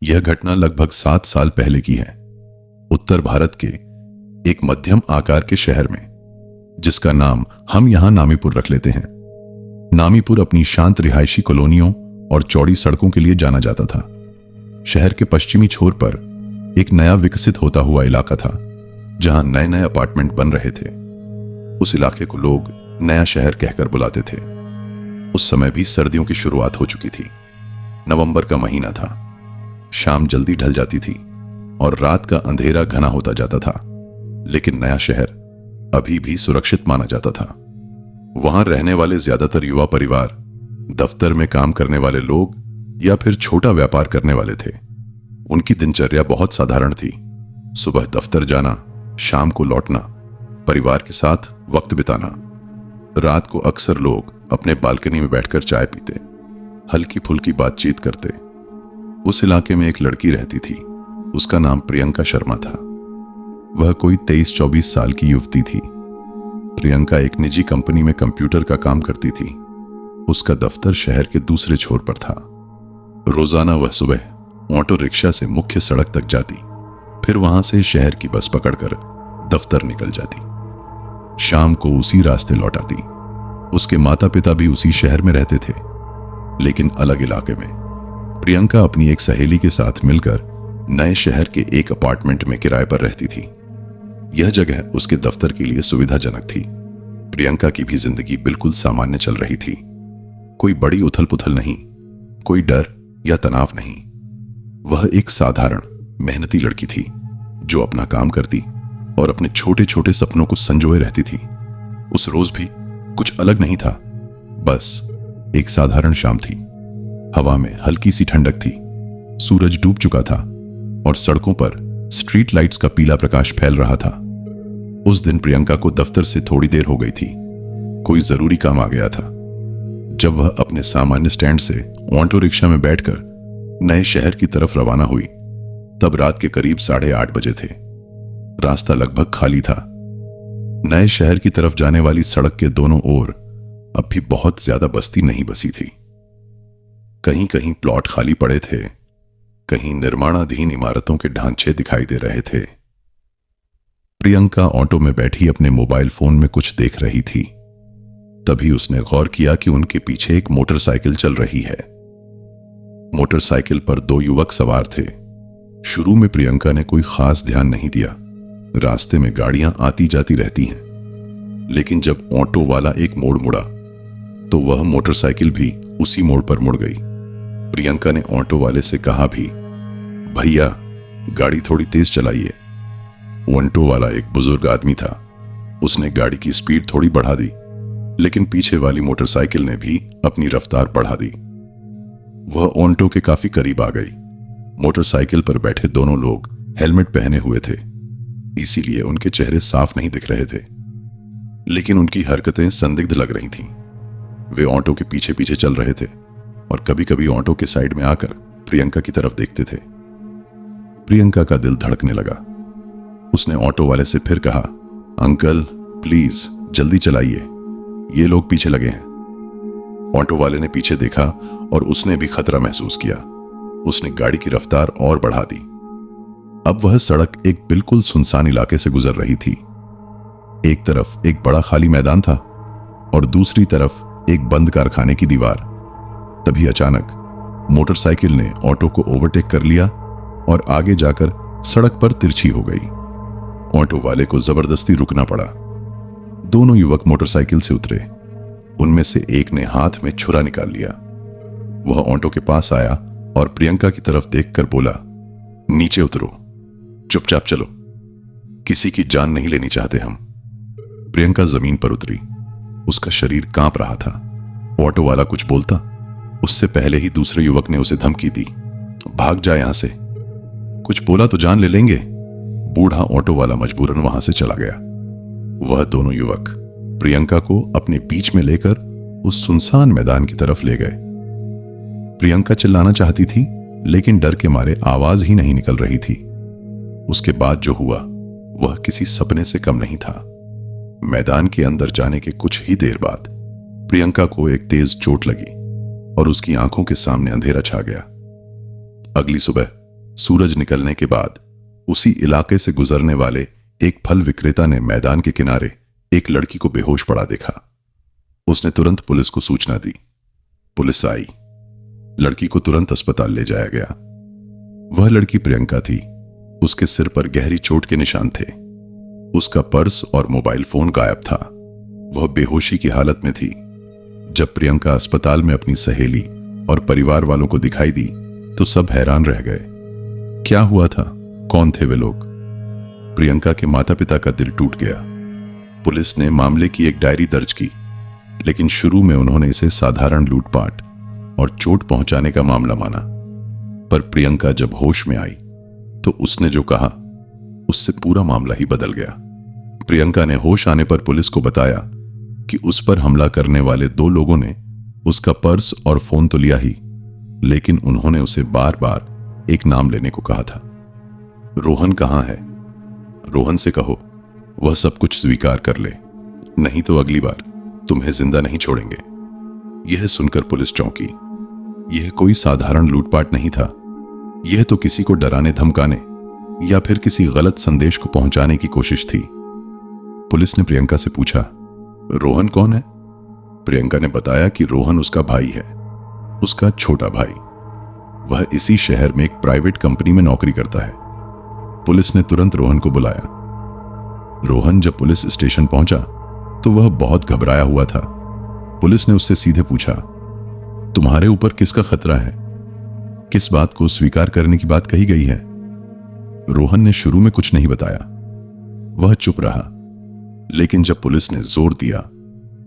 यह घटना लगभग 7 साल पहले की है। उत्तर भारत के एक मध्यम आकार के शहर में, जिसका नाम हम यहां नामीपुर रख लेते हैं। नामीपुर अपनी शांत रिहायशी कॉलोनियों और चौड़ी सड़कों के लिए जाना जाता था। शहर के पश्चिमी छोर पर एक नया विकसित होता हुआ इलाका था, जहां नए नए अपार्टमेंट बन रहे थे। उस इलाके को लोग नया शहर कहकर बुलाते थे। उस समय भी सर्दियों की शुरुआत हो चुकी थी। नवंबर का महीना था। शाम जल्दी ढल जाती थी और रात का अंधेरा घना होता जाता था, लेकिन नया शहर अभी भी सुरक्षित माना जाता था। वहां रहने वाले ज्यादातर युवा परिवार, दफ्तर में काम करने वाले लोग या फिर छोटा व्यापार करने वाले थे। उनकी दिनचर्या बहुत साधारण थी। सुबह दफ्तर जाना, शाम को लौटना, परिवार के साथ वक्त बिताना। रात को अक्सर लोग अपने बालकनी में बैठकर चाय पीते, हल्की फुल्की बातचीत करते। उस इलाके में एक लड़की रहती थी। उसका नाम प्रियंका शर्मा था। वह कोई 23-24 साल की युवती थी। प्रियंका एक निजी कंपनी में कंप्यूटर का काम करती थी। उसका दफ्तर शहर के दूसरे छोर पर था। रोजाना वह सुबह ऑटो रिक्शा से मुख्य सड़क तक जाती, फिर वहां से शहर की बस पकड़कर दफ्तर निकल जाती। शाम को उसी रास्ते लौट आती। उसके माता पिता भी उसी शहर में रहते थे, लेकिन अलग इलाके में। प्रियंका अपनी एक सहेली के साथ मिलकर नए शहर के एक अपार्टमेंट में किराए पर रहती थी। यह जगह उसके दफ्तर के लिए सुविधाजनक थी। प्रियंका की भी जिंदगी बिल्कुल सामान्य चल रही थी। कोई बड़ी उथल पुथल नहीं, कोई डर या तनाव नहीं। वह एक साधारण मेहनती लड़की थी, जो अपना काम करती और अपने छोटे छोटे सपनों को संजोए रहती थी। उस रोज भी कुछ अलग नहीं था, बस एक साधारण शाम थी। हवा में हल्की सी ठंडक थी। सूरज डूब चुका था और सड़कों पर स्ट्रीट लाइट्स का पीला प्रकाश फैल रहा था। उस दिन प्रियंका को दफ्तर से थोड़ी देर हो गई थी। कोई जरूरी काम आ गया था। जब वह अपने सामान्य स्टैंड से ऑटो रिक्शा में बैठकर नए शहर की तरफ रवाना हुई, तब रात के करीब 8:30 बजे थे। रास्ता लगभग खाली था। नए शहर की तरफ जाने वाली सड़क के दोनों ओर अब भी बहुत ज्यादा बस्ती नहीं बसी थी। कहीं कहीं प्लॉट खाली पड़े थे, कहीं निर्माणाधीन इमारतों के ढांचे दिखाई दे रहे थे। प्रियंका ऑटो में बैठी अपने मोबाइल फोन में कुछ देख रही थी। तभी उसने गौर किया कि उनके पीछे एक मोटरसाइकिल चल रही है। मोटरसाइकिल पर 2 युवक सवार थे। शुरू में प्रियंका ने कोई खास ध्यान नहीं दिया। रास्ते में गाड़ियां आती जाती रहती हैं, लेकिन जब ऑटो वाला एक मोड़ मुड़ा, तो वह मोटरसाइकिल भी उसी मोड़ पर मुड़ गई। प्रियंका ने ऑटो वाले से कहा भी, भैया गाड़ी थोड़ी तेज चलाइए। ऑटो वाला एक बुजुर्ग आदमी था। उसने गाड़ी की स्पीड थोड़ी बढ़ा दी, लेकिन पीछे वाली मोटरसाइकिल ने भी अपनी रफ्तार बढ़ा दी। वह ऑटो के काफी करीब आ गई। मोटरसाइकिल पर बैठे दोनों लोग हेलमेट पहने हुए थे, इसीलिए उनके चेहरे साफ नहीं दिख रहे थे, लेकिन उनकी हरकतें संदिग्ध लग रही थीं। वे ऑटो के पीछे पीछे चल रहे थे और कभी कभी ऑटो के साइड में आकर प्रियंका की तरफ देखते थे। प्रियंका का दिल धड़कने लगा। उसने ऑटो वाले से फिर कहा, अंकल प्लीज जल्दी चलाइए, ये लोग पीछे लगे हैं। ऑटो वाले ने पीछे देखा और उसने भी खतरा महसूस किया। उसने गाड़ी की रफ्तार और बढ़ा दी। अब वह सड़क एक बिल्कुल सुनसान इलाके से गुजर रही थी। एक तरफ एक बड़ा खाली मैदान था और दूसरी तरफ एक बंद कारखाने की दीवार। तभी अचानक मोटरसाइकिल ने ऑटो को ओवरटेक कर लिया और आगे जाकर सड़क पर तिरछी हो गई। ऑटो वाले को जबरदस्ती रुकना पड़ा। दोनों युवक मोटरसाइकिल से उतरे। उनमें से एक ने हाथ में छुरा निकाल लिया। वह ऑटो के पास आया और प्रियंका की तरफ देखकर बोला, नीचे उतरो, चुपचाप चलो, किसी की जान नहीं लेनी चाहते हम। प्रियंका जमीन पर उतरी। उसका शरीर कांप रहा था। ऑटो वाला कुछ बोलता, उससे पहले ही दूसरे युवक ने उसे धमकी दी, भाग जा यहां से, कुछ बोला तो जान ले लेंगे। बूढ़ा ऑटो वाला मजबूरन वहां से चला गया। वह दोनों युवक प्रियंका को अपने बीच में लेकर उस सुनसान मैदान की तरफ ले गए। प्रियंका चिल्लाना चाहती थी, लेकिन डर के मारे आवाज ही नहीं निकल रही थी। उसके बाद जो हुआ वह किसी सपने से कम नहीं था। मैदान के अंदर जाने के कुछ ही देर बाद प्रियंका को एक तेज चोट लगी और उसकी आंखों के सामने अंधेरा छा गया। अगली सुबह सूरज निकलने के बाद उसी इलाके से गुजरने वाले एक फल विक्रेता ने मैदान के किनारे एक लड़की को बेहोश पड़ा देखा। उसने तुरंत पुलिस को सूचना दी। पुलिस आई। लड़की को तुरंत अस्पताल ले जाया गया। वह लड़की प्रियंका थी। उसके सिर पर गहरी चोट के निशान थे। उसका पर्स और मोबाइल फोन गायब था। वह बेहोशी की हालत में थी। जब प्रियंका अस्पताल में अपनी सहेली और परिवार वालों को दिखाई दी तो सब हैरान रह गए। क्या हुआ था? कौन थे वे लोग? प्रियंका के माता पिता का दिल टूट गया। पुलिस ने मामले की एक डायरी दर्ज की, लेकिन शुरू में उन्होंने इसे साधारण लूटपाट और चोट पहुंचाने का मामला माना। पर प्रियंका जब होश में आई तो उसने जो कहा उससे पूरा मामला ही बदल गया। प्रियंका ने होश आने पर पुलिस को बताया कि उस पर हमला करने वाले 2 लोगों ने उसका पर्स और फोन तो लिया ही, लेकिन उन्होंने उसे बार बार एक नाम लेने को कहा था। रोहन कहाँ है? रोहन से कहो वह सब कुछ स्वीकार कर ले, नहीं तो अगली बार तुम्हें जिंदा नहीं छोड़ेंगे। यह सुनकर पुलिस चौंकी। यह कोई साधारण लूटपाट नहीं था। यह तो किसी को डराने धमकाने या फिर किसी गलत संदेश को पहुंचाने की कोशिश थी। पुलिस ने प्रियंका से पूछा, रोहन कौन है? प्रियंका ने बताया कि रोहन उसका भाई है, उसका छोटा भाई। वह इसी शहर में एक प्राइवेट कंपनी में नौकरी करता है। पुलिस ने तुरंत रोहन को बुलाया। रोहन जब पुलिस स्टेशन पहुंचा तो वह बहुत घबराया हुआ था। पुलिस ने उससे सीधे पूछा, तुम्हारे ऊपर किसका खतरा है? किस बात को स्वीकार करने की बात कही गई है? रोहन ने शुरू में कुछ नहीं बताया। वह चुप रहा, लेकिन जब पुलिस ने जोर दिया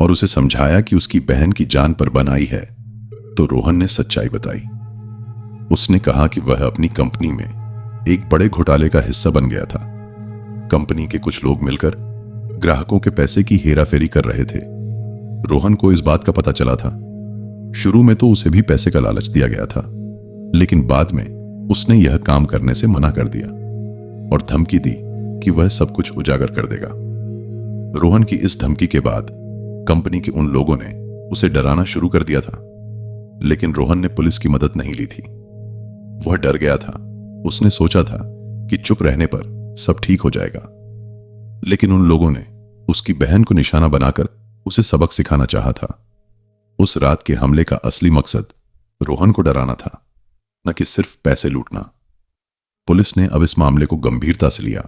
और उसे समझाया कि उसकी बहन की जान पर बन आई है, तो रोहन ने सच्चाई बताई। उसने कहा कि वह अपनी कंपनी में एक बड़े घोटाले का हिस्सा बन गया था। कंपनी के कुछ लोग मिलकर ग्राहकों के पैसे की हेराफेरी कर रहे थे। रोहन को इस बात का पता चला था। शुरू में तो उसे भी पैसे का लालच दिया गया था, लेकिन बाद में उसने यह काम करने से मना कर दिया और धमकी दी कि वह सब कुछ उजागर कर देगा। रोहन की इस धमकी के बाद कंपनी के उन लोगों ने उसे डराना शुरू कर दिया था, लेकिन रोहन ने पुलिस की मदद नहीं ली थी। वह डर गया था। उसने सोचा था कि चुप रहने पर सब ठीक हो जाएगा, लेकिन उन लोगों ने उसकी बहन को निशाना बनाकर उसे सबक सिखाना चाहा था। उस रात के हमले का असली मकसद रोहन को डराना था, न कि सिर्फ पैसे लूटना। पुलिस ने अब इस मामले को गंभीरता से लिया।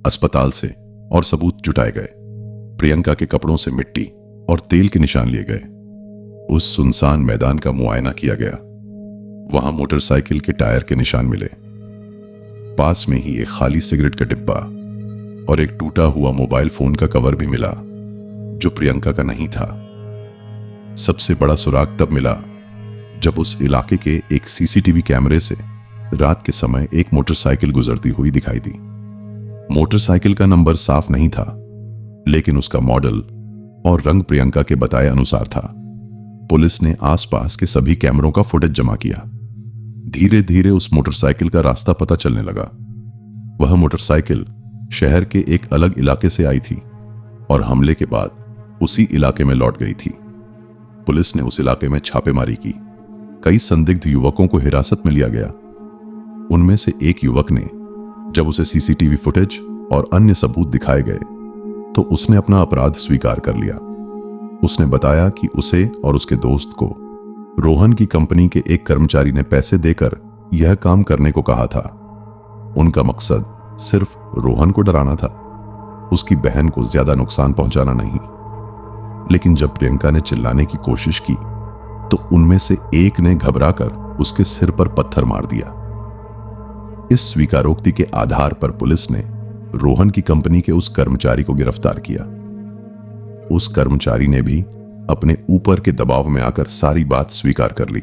अस्पताल से और सबूत जुटाए गए। प्रियंका के कपड़ों से मिट्टी और तेल के निशान लिए गए। उस सुनसान मैदान का मुआयना किया गया। वहां मोटरसाइकिल के टायर के निशान मिले। पास में ही एक खाली सिगरेट का डिब्बा और एक टूटा हुआ मोबाइल फोन का कवर भी मिला, जो प्रियंका का नहीं था। सबसे बड़ा सुराग तब मिला जब उस इलाके के एक सीसीटीवी कैमरे से रात के समय एक मोटरसाइकिल गुजरती हुई दिखाई दी। मोटरसाइकिल का नंबर साफ नहीं था, लेकिन उसका मॉडल और रंग प्रियंका के बताए अनुसार था। पुलिस ने आसपास के सभी कैमरों का फुटेज जमा किया। धीरे धीरे उस मोटरसाइकिल का रास्ता पता चलने लगा। वह मोटरसाइकिल शहर के एक अलग इलाके से आई थी और हमले के बाद उसी इलाके में लौट गई थी। पुलिस ने उस इलाके में छापेमारी की। कई संदिग्ध युवकों को हिरासत में लिया गया। उनमें से एक युवक ने जब उसे सीसीटीवी फुटेज और अन्य सबूत दिखाए गए तो उसने अपना अपराध स्वीकार कर लिया। उसने बताया कि उसे और उसके दोस्त को रोहन की कंपनी के एक कर्मचारी ने पैसे देकर यह काम करने को कहा था। उनका मकसद सिर्फ रोहन को डराना था, उसकी बहन को ज्यादा नुकसान पहुंचाना नहीं। लेकिन जब प्रियंका ने चिल्लाने की कोशिश की तो उनमें से एक ने घबराकर उसके सिर पर पत्थर मार दिया। इस स्वीकारोक्ति के आधार पर पुलिस ने रोहन की कंपनी के उस कर्मचारी को गिरफ्तार किया। उस कर्मचारी ने भी अपने ऊपर के दबाव में आकर सारी बात स्वीकार कर ली।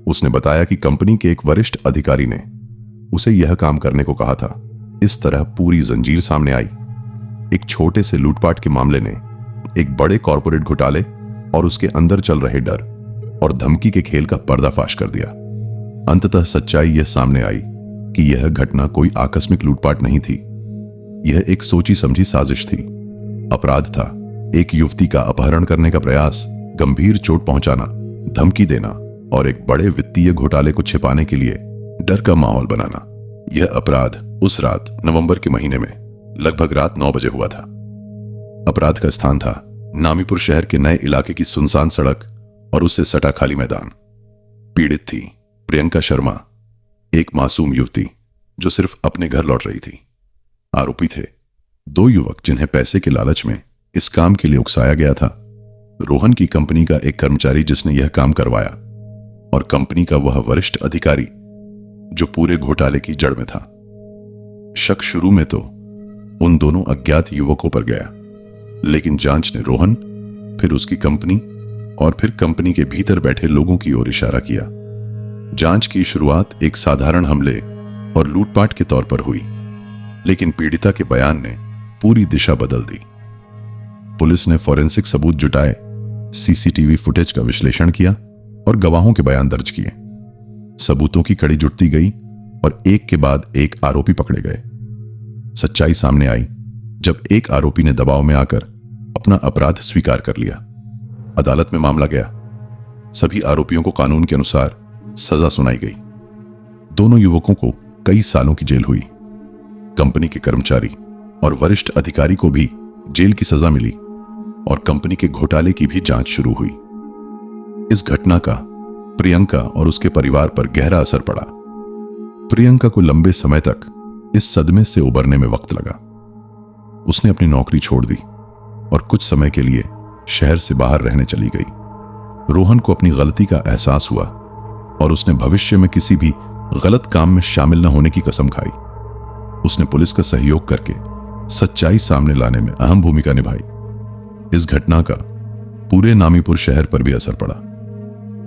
उसने बताया कि कंपनी के एक वरिष्ठ अधिकारी ने उसे यह काम करने को कहा था। इस तरह पूरी जंजीर सामने आई। एक छोटे से लूटपाट के मामले ने एक बड़े कॉरपोरेट घोटाले और उसके अंदर चल रहे डर और धमकी के खेल का पर्दाफाश कर दिया। अंततः सच्चाई यह सामने आई कि यह घटना कोई आकस्मिक लूटपाट नहीं थी। यह एक सोची समझी साजिश थी। अपराध था एक युवती का अपहरण करने का प्रयास, गंभीर चोट पहुंचाना, धमकी देना और एक बड़े वित्तीय घोटाले को छिपाने के लिए डर का माहौल बनाना। यह अपराध उस रात नवंबर के महीने में लगभग रात 9 बजे हुआ था। अपराध का स्थान था नामीपुर शहर के नए इलाके की सुनसान सड़क और उससे सटा खाली मैदान। पीड़ित थी प्रियंका शर्मा, एक मासूम युवती जो सिर्फ अपने घर लौट रही थी। आरोपी थे 2 युवक जिन्हें पैसे के लालच में इस काम के लिए उकसाया गया था। रोहन की कंपनी का एक कर्मचारी जिसने यह काम करवाया, और कंपनी का वह वरिष्ठ अधिकारी जो पूरे घोटाले की जड़ में था। शक शुरू में तो उन दोनों अज्ञात युवकों पर गया, लेकिन जांच ने रोहन, फिर उसकी कंपनी और फिर कंपनी के भीतर बैठे लोगों की ओर इशारा किया। जांच की शुरुआत एक साधारण हमले और लूटपाट के तौर पर हुई, लेकिन पीड़िता के बयान ने पूरी दिशा बदल दी। पुलिस ने फॉरेंसिक सबूत जुटाए, सीसीटीवी फुटेज का विश्लेषण किया और गवाहों के बयान दर्ज किए। सबूतों की कड़ी जुटती गई और एक के बाद एक आरोपी पकड़े गए। सच्चाई सामने आई जब एक आरोपी ने दबाव में आकर अपना अपराध स्वीकार कर लिया। अदालत में मामला गया। सभी आरोपियों को कानून के अनुसार सजा सुनाई गई। दोनों युवकों को कई सालों की जेल हुई। कंपनी के कर्मचारी और वरिष्ठ अधिकारी को भी जेल की सजा मिली और कंपनी के घोटाले की भी जांच शुरू हुई। इस घटना का प्रियंका और उसके परिवार पर गहरा असर पड़ा। प्रियंका को लंबे समय तक इस सदमे से उबरने में वक्त लगा। उसने अपनी नौकरी छोड़ दी और कुछ समय के लिए शहर से बाहर रहने चली गई। रोहन को अपनी गलती का एहसास हुआ और उसने भविष्य में किसी भी गलत काम में शामिल न होने की कसम खाई। उसने पुलिस का सहयोग करके सच्चाई सामने लाने में अहम भूमिका निभाई। इस घटना का पूरे नामीपुर शहर पर भी असर पड़ा।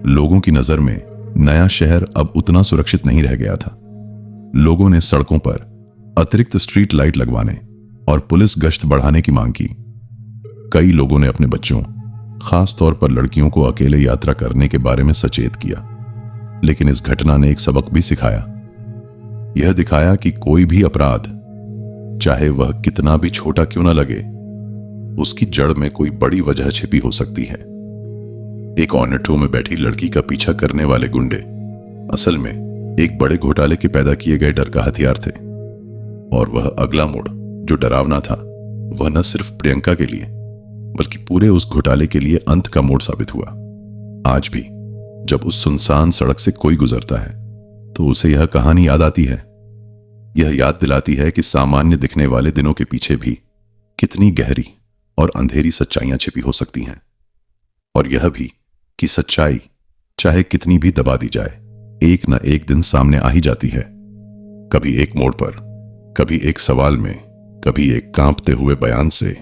लोगों की नजर में नया शहर अब उतना सुरक्षित नहीं रह गया था। लोगों ने सड़कों पर अतिरिक्त स्ट्रीट लाइट लगवाने और पुलिस गश्त बढ़ाने की मांग की। कई लोगों ने अपने बच्चों, खास तौर पर लड़कियों को अकेले यात्रा करने के बारे में सचेत किया। लेकिन इस घटना ने एक सबक भी सिखाया। यह दिखाया कि कोई भी अपराध, चाहे वह कितना भी छोटा क्यों न लगे, उसकी जड़ में कोई बड़ी वजह छिपी हो सकती है। एक ऑनेटो में बैठी लड़की का पीछा करने वाले गुंडे असल में एक बड़े घोटाले के पैदा किए गए डर का हथियार थे। और वह अगला मोड़ जो डरावना था, वह न सिर्फ प्रियंका के लिए बल्कि पूरे उस घोटाले के लिए अंत का मोड़ साबित हुआ। आज भी जब उस सुनसान सड़क से कोई गुजरता है तो उसे यह कहानी याद आती है। यह याद दिलाती है कि सामान्य दिखने वाले दिनों के पीछे भी कितनी गहरी और अंधेरी सच्चाइयां छिपी हो सकती हैं। और यह भी कि सच्चाई चाहे कितनी भी दबा दी जाए, एक न एक दिन सामने आ ही जाती है। कभी एक मोड़ पर, कभी एक सवाल में, कभी एक कांपते हुए बयान से।